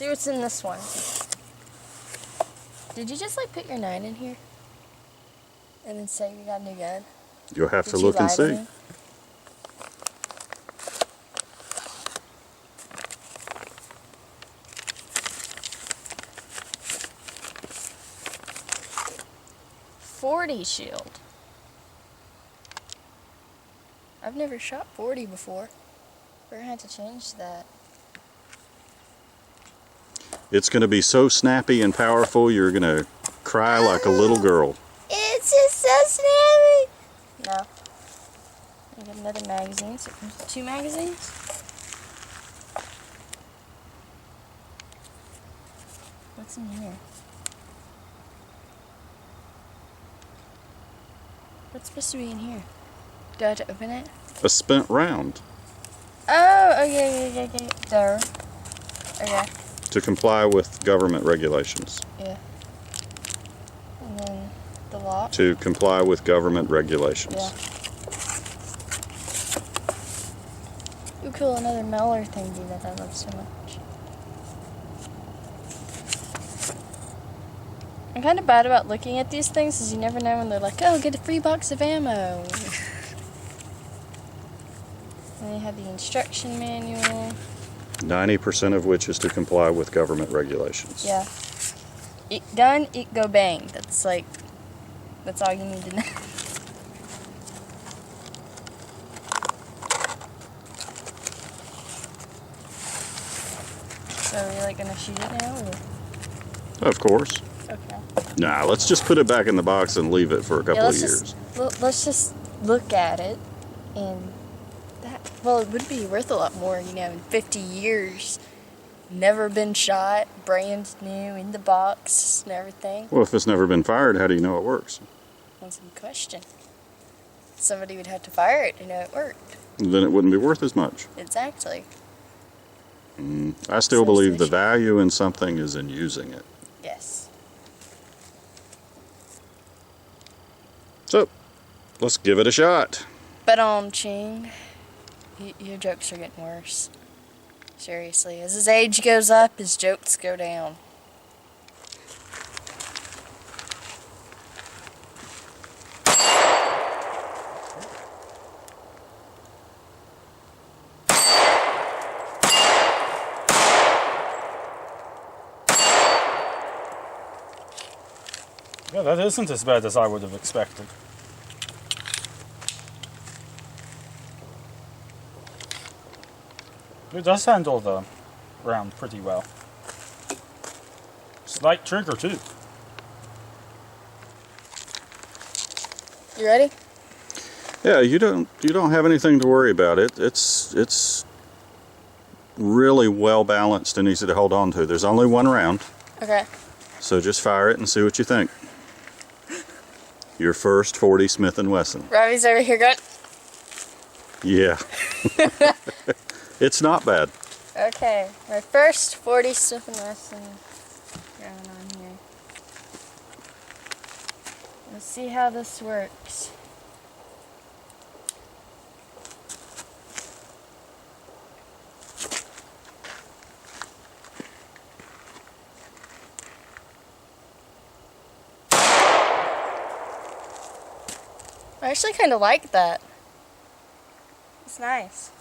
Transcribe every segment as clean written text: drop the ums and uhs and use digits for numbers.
see what's in this one. Did you just like put your 9 in here? And then say you got a new gun? You'll have to look and see. 40 shield. I've never shot 40 before. We're gonna have to change that. It's going to be so snappy and powerful, you're going to cry like a little girl. It's just so snappy. No. I got another magazine. So 2 magazines. What's in here? What's supposed to be in here? Do I have to open it? A spent round. Oh, yeah. There. Okay. To comply with government regulations. Yeah. And then the lock. To comply with government regulations. Yeah. Ooh, cool, another Meller thingy that I love so much. I'm kind of bad about looking at these things because you never know when they're like, oh, get a free box of ammo. And they have the instruction manual. 90% of which is to comply with government regulations. Yeah. Eat gun, eat, go bang. That's like, that's all you need to know. So are we like gonna shoot it now? Or? Of course. Okay. Nah, let's just put it back in the box and leave it for a couple of years. Let's just look at it and well, it would be worth a lot more, you know, in 50 years. Never been shot, brand new, in the box and everything. Well, if it's never been fired, how do you know it works? That's a good question. Somebody would have to fire it to know it worked. Then it wouldn't be worth as much. Exactly. I still believe the value in something is in using it. Yes. So, let's give it a shot. But Ching, your jokes are getting worse. Seriously, as his age goes up, his jokes go down. Yeah, that isn't as bad as I would have expected. It does handle the round pretty well. Slight trigger too. You ready? Yeah, you don't have anything to worry about. It's really well balanced and easy to hold on to. There's only one round. Okay. So just fire it and see what you think. Your first 40 Smith & Wesson. Robbie's over here going. Yeah. It's not bad. Okay, my first 40 Smith & Wesson going on here. Let's see how this works. I actually kind of like that. It's nice.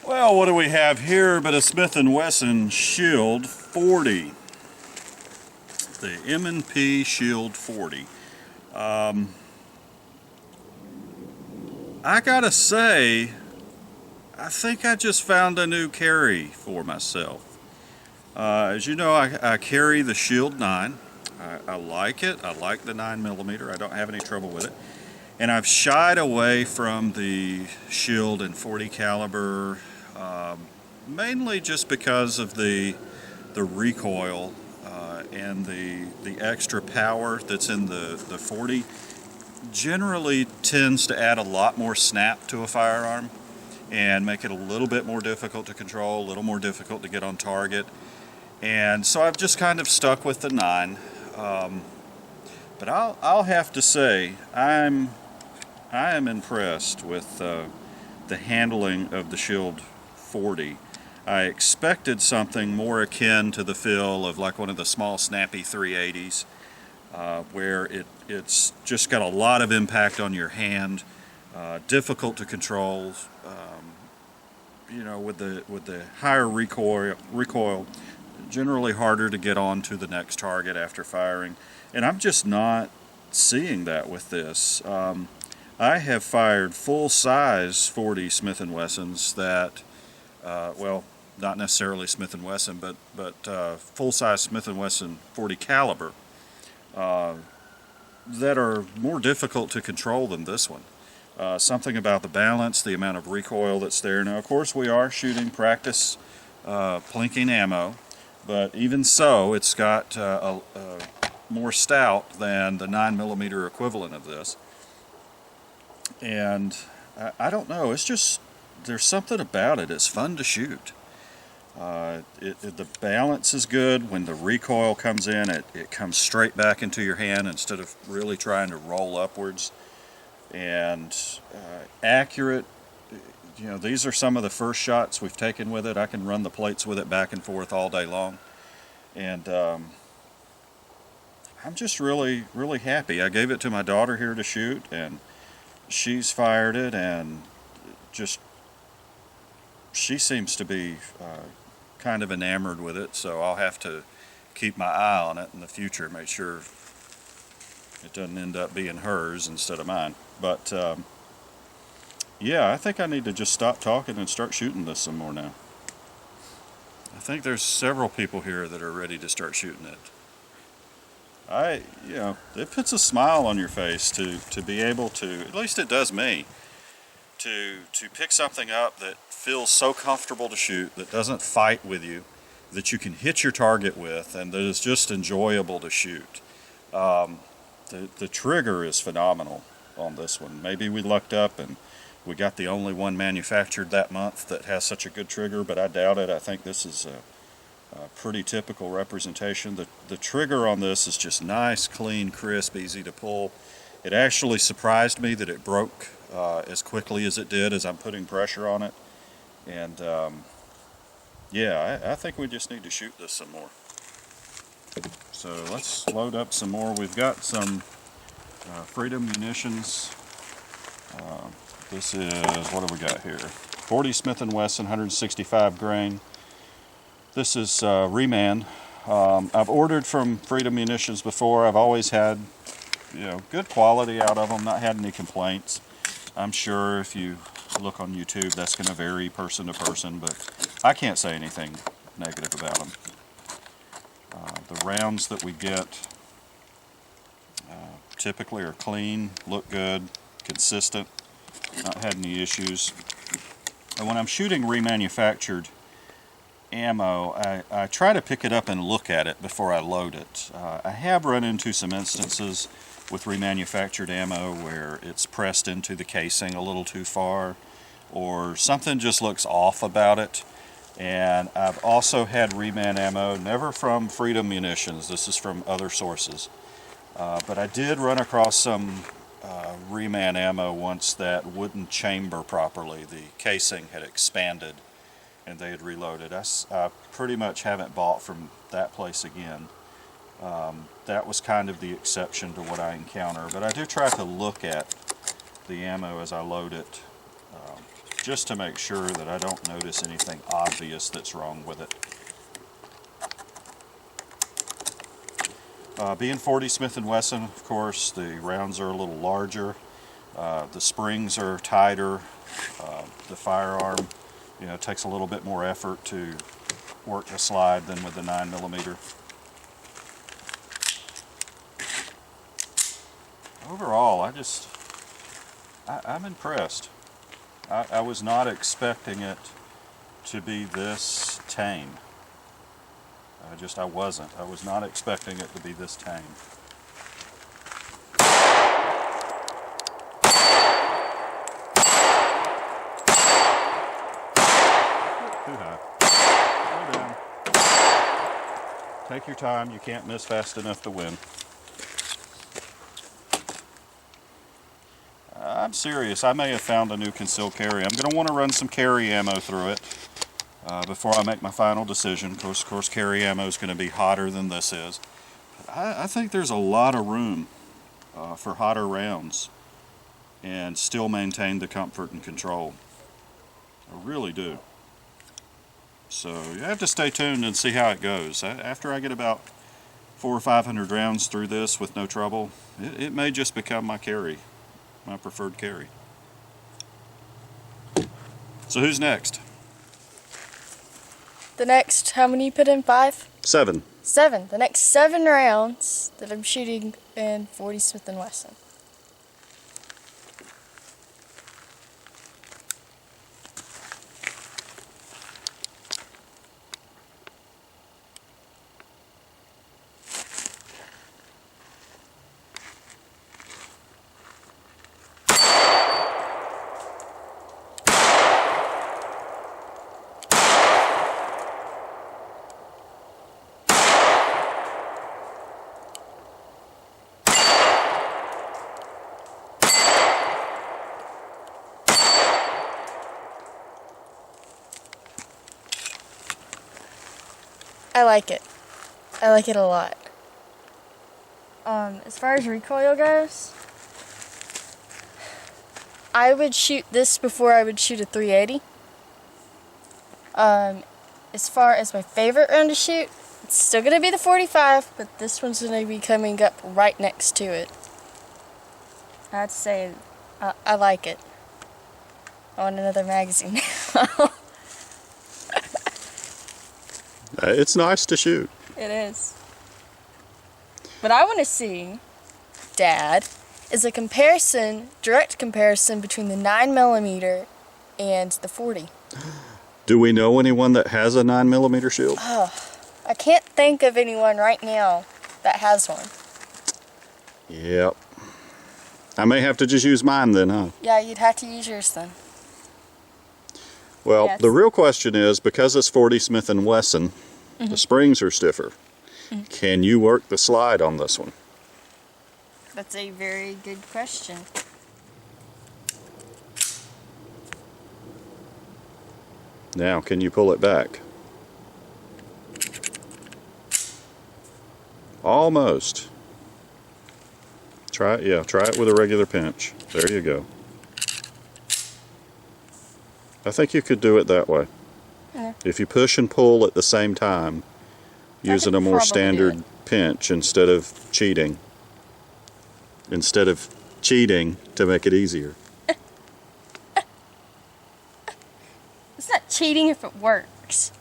Well, what do we have here but a Smith & Wesson Shield 40. The M&P Shield 40. I gotta say, I think I just found a new carry for myself. As you know, I carry the Shield 9. I like it. I like the 9mm. I don't have any trouble with it. And I've shied away from the Shield and 40 caliber, mainly just because of the recoil. and the extra power that's in the 40 generally tends to add a lot more snap to a firearm and make it a little bit more difficult to control, a little more difficult to get on target. And so I've just kind of stuck with the 9. But I'll have to say I am impressed with the handling of the Shield 40. I expected something more akin to the feel of like one of the small snappy 380s, where it's just got a lot of impact on your hand, difficult to control. With the higher recoil, generally harder to get on to the next target after firing. And I'm just not seeing that with this. I have fired full-size 40 Smith & Wessons that, not necessarily Smith & Wesson, but full-size Smith & Wesson 40 caliber that are more difficult to control than this one. Something about the balance, the amount of recoil that's there. Now, of course, we are shooting practice plinking ammo, but even so, it's got more stout than the 9mm equivalent of this. And I don't know, it's just, there's something about it. It's fun to shoot. The balance is good. When the recoil comes in, it comes straight back into your hand instead of really trying to roll upwards. And accurate. These are some of the first shots we've taken with it. I can run the plates with it back and forth all day long. And I'm just really, really happy. I gave it to my daughter here to shoot, and she's fired it, and just, she seems to be kind of enamored with it, so I'll have to keep my eye on it in the future, make sure it doesn't end up being hers instead of mine. But yeah, I think I need to just stop talking and start shooting this some more now. I think there's several people here that are ready to start shooting it. It puts a smile on your face to be able to, at least it does me, to pick something up that feels so comfortable to shoot, that doesn't fight with you, that you can hit your target with, and that is just enjoyable to shoot. The trigger is phenomenal on this one. Maybe we lucked up and we got the only one manufactured that month that has such a good trigger, but I doubt it. I think this is a pretty typical representation. The trigger on this is just nice, clean, crisp, easy to pull. It actually surprised me that it broke as quickly as it did as I'm putting pressure on it. And yeah, I think we just need to shoot this some more. So let's load up some more. We've got some Freedom munitions. This is, what do we got here? 40 Smith & Wesson, 165 grain. This is reman. I've ordered from Freedom Munitions before. I've always had, good quality out of them, not had any complaints. I'm sure if you look on YouTube, that's going to vary person to person, but I can't say anything negative about them. The rounds that we get typically are clean, look good, consistent, not had any issues. And when I'm shooting remanufactured ammo, I try to pick it up and look at it before I load it. I have run into some instances with remanufactured ammo where it's pressed into the casing a little too far, or something just looks off about it. And I've also had reman ammo, never from Freedom Munitions, this is from other sources. But I did run across some reman ammo once that wouldn't chamber properly. The casing had expanded and they had reloaded. I pretty much haven't bought from that place again. That was kind of the exception to what I encounter, but I do try to look at the ammo as I load it, just to make sure that I don't notice anything obvious that's wrong with it. Being 40 Smith & Wesson, of course, the rounds are a little larger, the springs are tighter, the firearm, takes a little bit more effort to work the slide than with the 9mm. Overall, I'm impressed. I was not expecting it to be this tame. I wasn't. I was not expecting it to be this tame. Too high. Slow down. Take your time. You can't miss fast enough to win. I'm serious. I may have found a new concealed carry. I'm going to want to run some carry ammo through it before I make my final decision. Of course, carry ammo is going to be hotter than this is. But I think there's a lot of room for hotter rounds and still maintain the comfort and control. I really do. So you have to stay tuned and see how it goes. After I get about 400 or 500 rounds through this with no trouble, it may just become my carry. My preferred carry. So who's next? The next, how many you put in? 5? 7. 7. The next 7 rounds that I'm shooting in 40 Smith & Wesson. I like it. I like it a lot. As far as recoil goes, I would shoot this before I would shoot a 380. As far as my favorite round to shoot, it's still going to be the 45, but this one's going to be coming up right next to it. I have to say, I like it. I want another magazine now. It's nice to shoot. It is. What I want to see, Dad, is a comparison, direct comparison between the 9mm and the 40. Do we know anyone that has a 9mm shield? Oh, I can't think of anyone right now that has one. Yep. I may have to just use mine then, huh? Yeah, you'd have to use yours then. Well, Yes. the real question is, because it's 40 Smith & Wesson, the springs are stiffer. Can you work the slide on this one? That's a very good question. Now, can you pull it back? Almost. Try it, yeah, try it with a regular pinch. There you go. I think you could do it that way. Yeah. If you push and pull at the same time, using a more standard pinch instead of cheating. Instead of cheating to make it easier. It's not cheating if it works.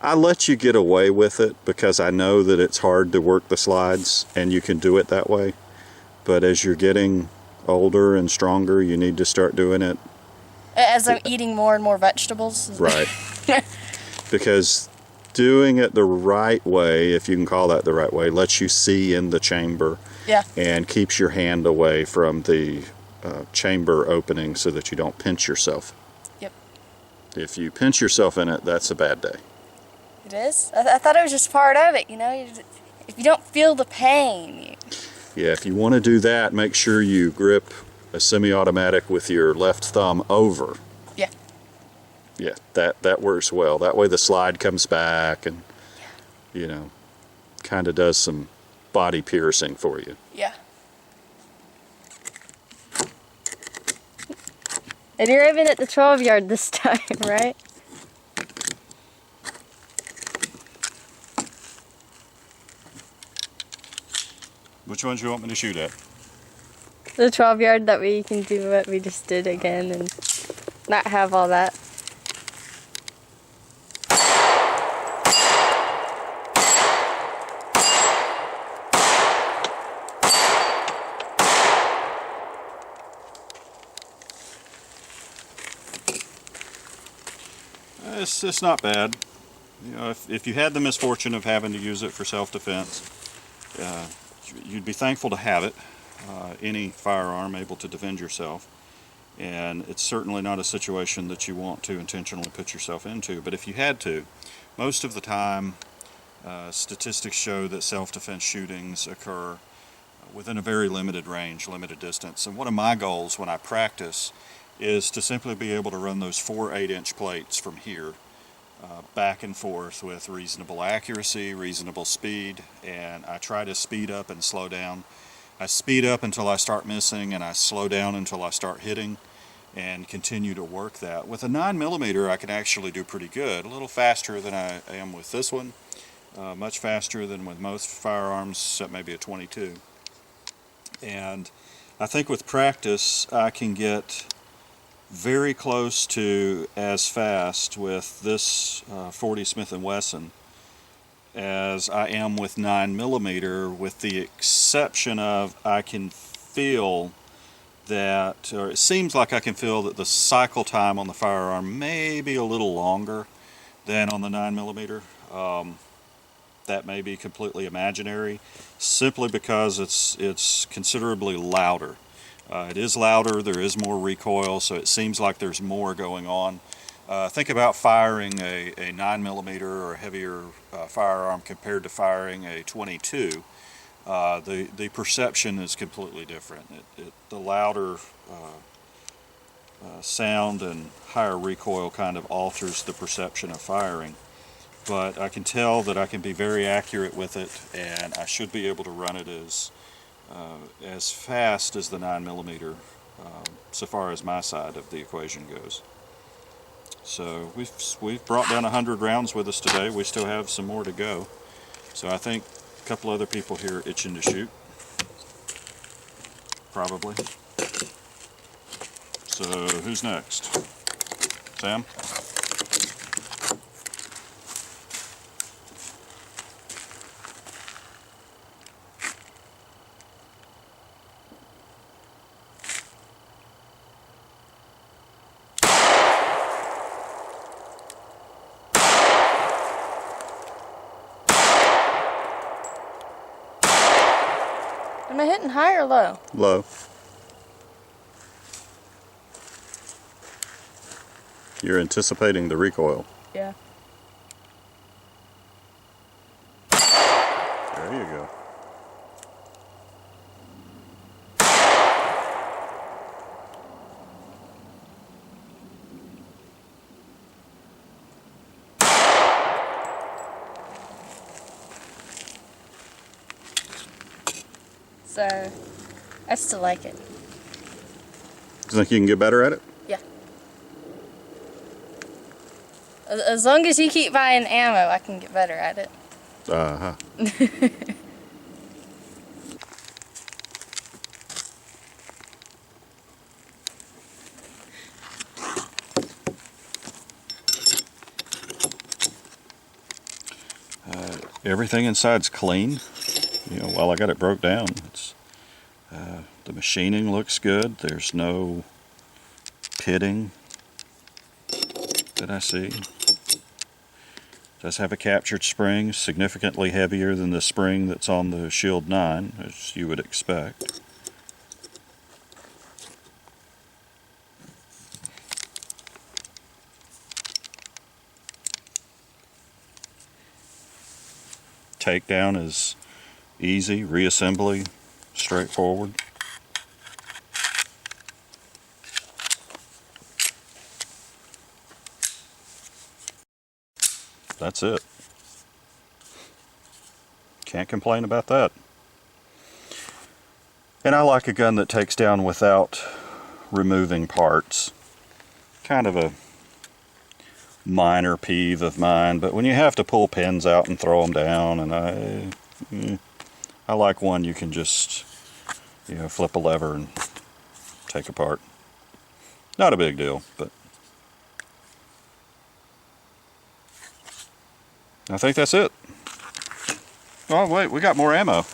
I let you get away with it because I know that it's hard to work the slides and you can do it that way. But as you're getting older and stronger, you need to start doing it. As I'm eating more and more vegetables. Right. Because doing it the right way, if you can call that the right way, lets you see in the chamber. Yeah. And keeps your hand away from the chamber opening so that you don't pinch yourself. Yep. If you pinch yourself in it, that's a bad day. It is? I thought it was just part of it, you know? If you don't feel the pain. Yeah, if you want to do that, make sure you grip a semi-automatic with your left thumb over. Yeah. Yeah, that works well. That way the slide comes back and, you know, kind of does some body piercing for you. Yeah. And you're even at the 12 yard this time, right? Which ones you want me to shoot at? The 12 yard, that way you can do what we just did again and not have all that. It's not bad. You know, if you had the misfortune of having to use it for self-defense, you'd be thankful to have it. Any firearm able to defend yourself. And it's certainly not a situation that you want to intentionally put yourself into. But if you had to, most of the time, statistics show that self-defense shootings occur within a very limited range, limited distance. And one of my goals when I practice is to simply be able to run those 4 8-inch plates from here back and forth with reasonable accuracy, reasonable speed, and I try to speed up and slow down. I speed up until I start missing, and I slow down until I start hitting, and continue to work that. With a 9mm, I can actually do pretty good, a little faster than I am with this one, much faster than with most firearms, except maybe a 22. And I think with practice, I can get very close to as fast with this 40 Smith & Wesson as I am with 9mm, with the exception of I can feel that, or it seems like I can feel that the cycle time on the firearm may be a little longer than on the 9mm. That may be completely imaginary, simply because it's considerably louder. It is louder, there is more recoil, so it seems like there's more going on. Think about firing a 9mm or a heavier firearm compared to firing a 22. The perception is completely different. The louder sound and higher recoil kind of alters the perception of firing. But I can tell that I can be very accurate with it, and I should be able to run it as fast as the 9mm, so far as my side of the equation goes. So we've brought down 100 rounds with us today. We still have some more to go. So I think a couple other people here are itching to shoot, probably. So who's next? Sam? Am I hitting high or low? Low. You're anticipating the recoil. Yeah. There you go. So, I still like it. Do you think you can get better at it? Yeah. As long as you keep buying ammo, I can get better at it. Uh-huh. Everything inside's clean. You know, while I got it broke down, it's the machining looks good. There's no pitting that I see. Does have a captured spring, significantly heavier than the spring that's on the Shield 9, as you would expect. Takedown is easy, reassembly straightforward. That's it. Can't complain about that. And I like a gun that takes down without removing parts. Kind of a minor peeve of mine, but when you have to pull pins out and throw them down, and I like one you can just, you know, flip a lever and take apart. Not a big deal, but I think that's it. Oh wait, we got more ammo.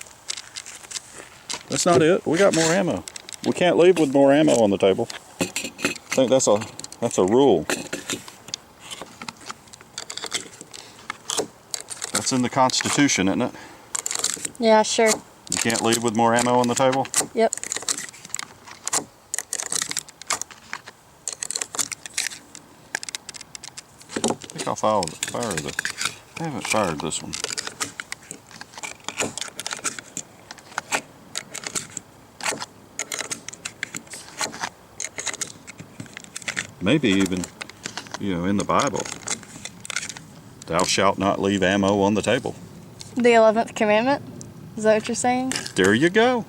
That's not it. We got more ammo. We can't leave with more ammo on the table. I think that's a rule. It's in the Constitution, isn't it? Yeah, sure. You can't leave with more ammo on the table? Yep. I think I'll fire this. I haven't fired this one. Maybe even, in the Bible. Thou shalt not leave ammo on the table. The 11th commandment? Is that what you're saying? There you go.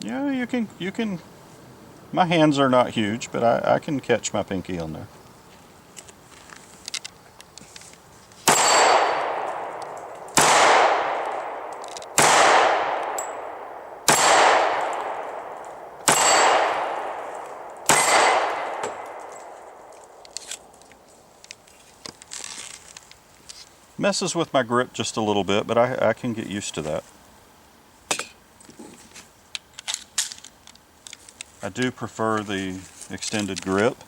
Yeah, you can, my hands are not huge, but I can catch my pinky on there. Messes with my grip just a little bit, but I can get used to that. I do prefer the extended grip,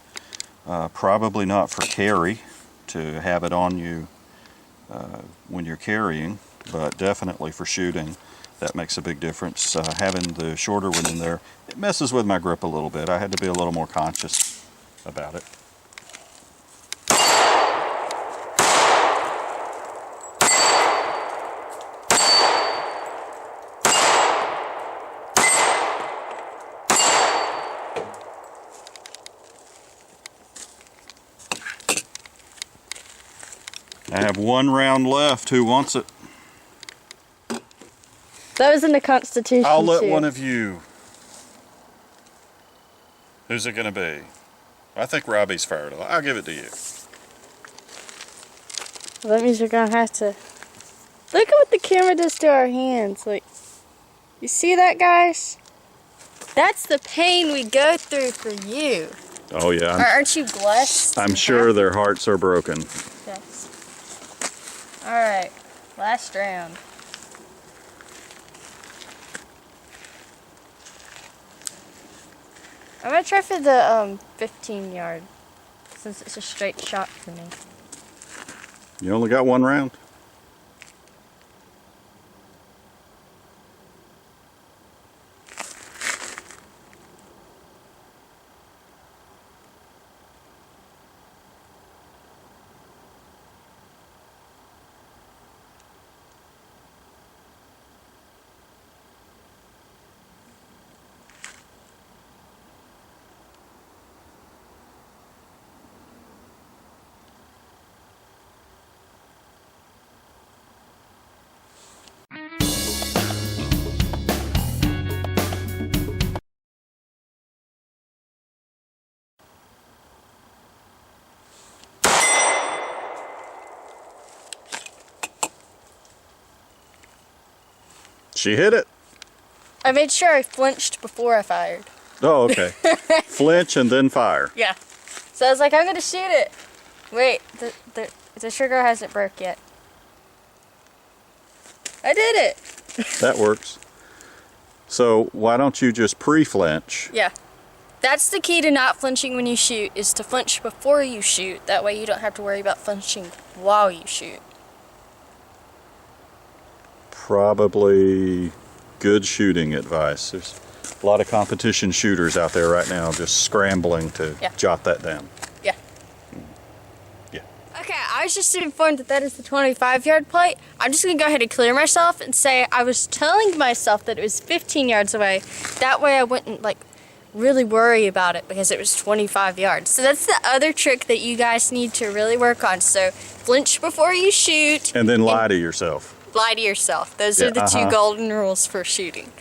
probably not for carry, to have it on you when you're carrying, but definitely for shooting. That makes a big difference. Having the shorter one in there, it messes with my grip a little bit. I had to be a little more conscious about it. I have one round left. Who wants it? That was in the Constitution. I'll let too. one of you. Who's it going to be? I think Robbie's fired. I'll give it to you. Well, that means you're going to have to... Look at what the camera does to our hands. Like, you see that, guys? That's the pain we go through for you. Oh, yeah. Aren't you blessed? I'm sure their hearts are broken. Yes. Alright, last round. I'm gonna try for the 15 yard, since it's a straight shot for me. You only got one round? She hit it. I made sure I flinched before I fired. Oh, okay. Flinch and then fire. Yeah. So I was like, I'm gonna shoot it. Wait, the trigger hasn't broke yet. I did it. That works. So why don't you just pre-flinch? Yeah. That's the key to not flinching when you shoot, is to flinch before you shoot. That way you don't have to worry about flinching while you shoot. Probably good shooting advice. There's a lot of competition shooters out there right now just scrambling to jot that down. Yeah. Yeah. Okay, I was just informed that that is the 25-yard plate. I'm just going to go ahead and clear myself and say I was telling myself that it was 15 yards away. That way I wouldn't, really worry about it because it was 25 yards. So that's the other trick that you guys need to really work on. So flinch before you shoot. And then lie to yourself. Lie to yourself. Those are the two golden rules for shooting.